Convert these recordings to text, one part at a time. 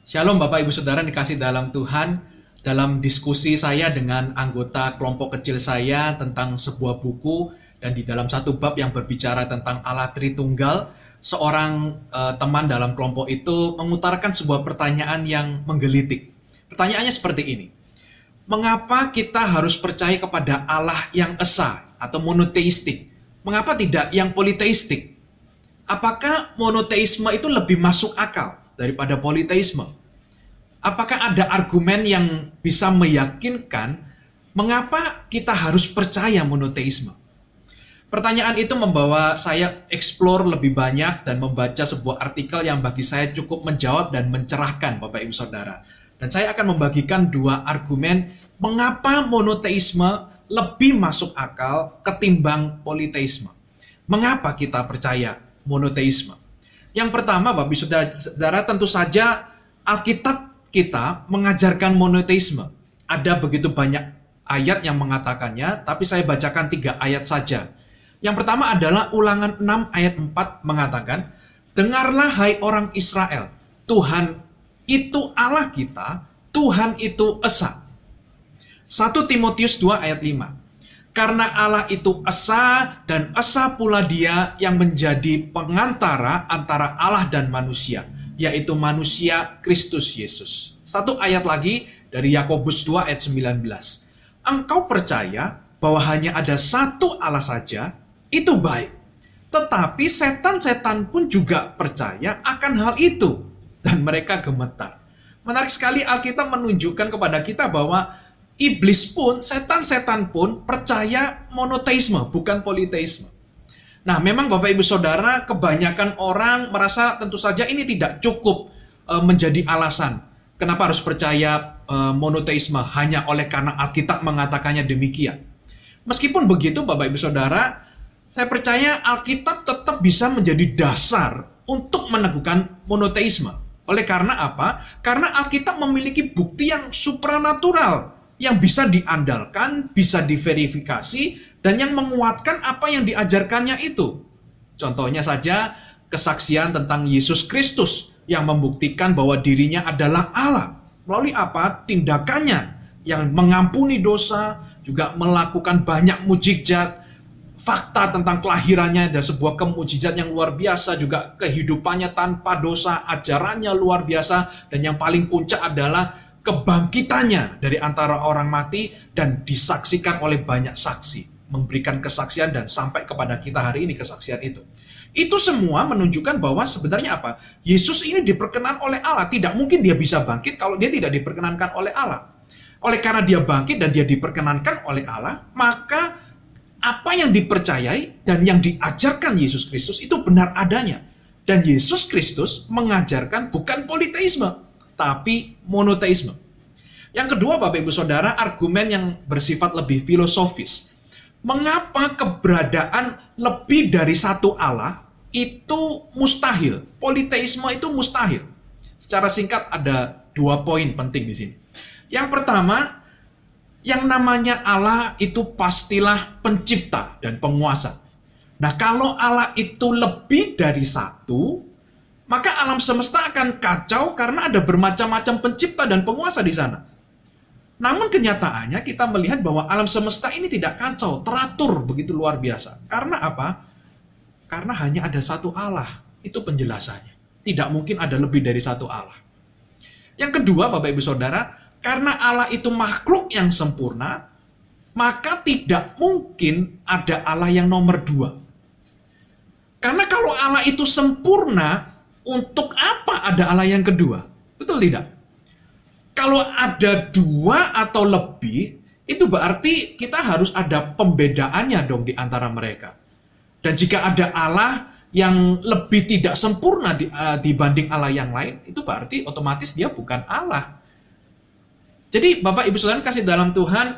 Shalom Bapak Ibu Saudara dikasih dalam Tuhan. Dalam diskusi saya dengan anggota kelompok kecil saya tentang sebuah buku, dan di dalam satu bab yang berbicara tentang Allah Tritunggal, seorang teman dalam kelompok itu mengutarakan sebuah pertanyaan yang menggelitik. Pertanyaannya seperti ini: mengapa kita harus percaya kepada Allah yang esa atau monoteistik? Mengapa tidak yang politeistik? Apakah monoteisme itu lebih masuk akal daripada politeisme? Apakah ada argumen yang bisa meyakinkan mengapa kita harus percaya monoteisme? Pertanyaan itu membawa saya explore lebih banyak dan membaca sebuah artikel yang bagi saya cukup menjawab dan mencerahkan Bapak Ibu Saudara. Dan saya akan membagikan dua argumen mengapa monoteisme lebih masuk akal ketimbang politeisme. Mengapa kita percaya monoteisme? Yang pertama, Bapak Ibu Saudara, tentu saja Alkitab kita mengajarkan monoteisme. Ada begitu banyak ayat yang mengatakannya, tapi saya bacakan 3 ayat saja. Yang pertama adalah Ulangan 6 ayat 4 mengatakan, "Dengarlah hai orang Israel, Tuhan itu Allah kita, Tuhan itu esa." 1 Timotius 2 ayat 5. "Karena Allah itu esa, dan esa pula Dia yang menjadi pengantara antara Allah dan manusia, yaitu manusia Kristus Yesus." Satu ayat lagi dari Yakobus 2 ayat 19. "Engkau percaya bahwa hanya ada satu Allah saja, itu baik. Tetapi setan-setan pun juga percaya akan hal itu, dan mereka gemetar." Menarik sekali, Alkitab menunjukkan kepada kita bahwa iblis pun, setan-setan pun percaya monoteisme, bukan politeisme. Nah, memang Bapak Ibu Saudara, kebanyakan orang merasa tentu saja ini tidak cukup menjadi alasan kenapa harus percaya monoteisme hanya oleh karena Alkitab mengatakannya demikian. Meskipun begitu, Bapak Ibu Saudara, saya percaya Alkitab tetap bisa menjadi dasar untuk meneguhkan monoteisme. Oleh karena apa? Karena Alkitab memiliki bukti yang supranatural, yang bisa diandalkan, bisa diverifikasi, dan yang menguatkan apa yang diajarkannya itu. Contohnya saja kesaksian tentang Yesus Kristus yang membuktikan bahwa dirinya adalah Allah. Melalui apa? Tindakannya yang mengampuni dosa, juga melakukan banyak mukjizat, fakta tentang kelahirannya dan sebuah kemujizat yang luar biasa, juga kehidupannya tanpa dosa, ajarannya luar biasa, dan yang paling puncak adalah kebangkitannya dari antara orang mati dan disaksikan oleh banyak saksi, memberikan kesaksian dan sampai kepada kita hari ini kesaksian itu. Itu semua menunjukkan bahwa sebenarnya apa? Yesus ini diperkenan oleh Allah. Tidak mungkin dia bisa bangkit kalau dia tidak diperkenankan oleh Allah. Oleh karena dia bangkit dan dia diperkenankan oleh Allah, maka apa yang dipercayai dan yang diajarkan Yesus Kristus itu benar adanya. Dan Yesus Kristus mengajarkan bukan politeisme, tapi monoteisme. Yang kedua, Bapak Ibu Saudara, argumen yang bersifat lebih filosofis. Mengapa keberadaan lebih dari satu Allah itu mustahil? Politeisme itu mustahil. Secara singkat ada 2 poin penting di sini. Yang pertama, yang namanya Allah itu pastilah pencipta dan penguasa. Nah, kalau Allah itu lebih dari satu, maka alam semesta akan kacau karena ada bermacam-macam pencipta dan penguasa di sana. Namun kenyataannya kita melihat bahwa alam semesta ini tidak kacau, teratur begitu luar biasa. Karena apa? Karena hanya ada satu Allah. Itu penjelasannya. Tidak mungkin ada lebih dari satu Allah. Yang kedua, Bapak Ibu Saudara, karena Allah itu makhluk yang sempurna, maka tidak mungkin ada Allah yang nomor 2. Karena kalau Allah itu sempurna, untuk apa ada Allah yang kedua? Betul tidak? Kalau ada 2 atau lebih, itu berarti kita harus ada pembedaannya dong di antara mereka. Dan jika ada Allah yang lebih tidak sempurna dibanding Allah yang lain, itu berarti otomatis dia bukan Allah. Jadi Bapak Ibu Saudara kasih dalam Tuhan,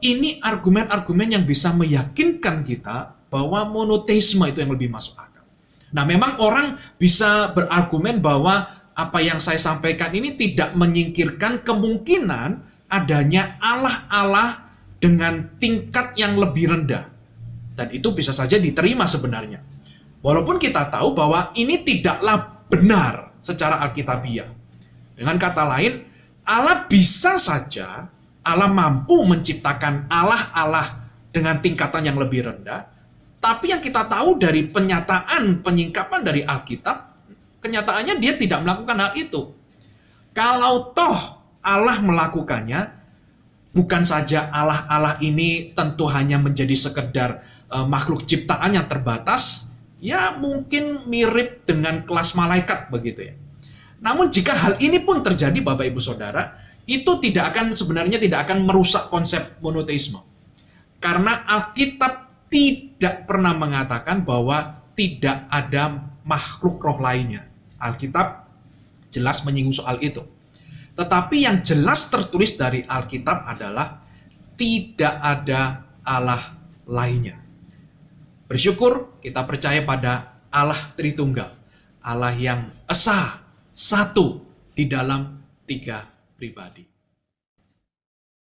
ini argumen-argumen yang bisa meyakinkan kita bahwa monoteisme itu yang lebih masuk akal. Nah, memang orang bisa berargumen bahwa apa yang saya sampaikan ini tidak menyingkirkan kemungkinan adanya Allah-Allah dengan tingkat yang lebih rendah. Dan itu bisa saja diterima sebenarnya. Walaupun kita tahu bahwa ini tidaklah benar secara alkitabiah. Dengan kata lain, Allah bisa saja, Allah mampu menciptakan Allah-Allah dengan tingkatan yang lebih rendah, tapi yang kita tahu dari penyataan, penyingkapan dari Alkitab, kenyataannya dia tidak melakukan hal itu. Kalau toh Allah melakukannya, bukan saja Allah-Allah ini tentu hanya menjadi sekedar makhluk ciptaan yang terbatas, ya mungkin mirip dengan kelas malaikat begitu ya. Namun jika hal ini pun terjadi Bapak Ibu Saudara, itu sebenarnya tidak akan merusak konsep monoteisme. Karena Alkitab tidak pernah mengatakan bahwa tidak ada makhluk roh lainnya. Alkitab jelas menyinggung soal itu. Tetapi yang jelas tertulis dari Alkitab adalah tidak ada Allah lainnya. Bersyukur kita percaya pada Allah Tritunggal. Allah yang esa, satu di dalam tiga pribadi.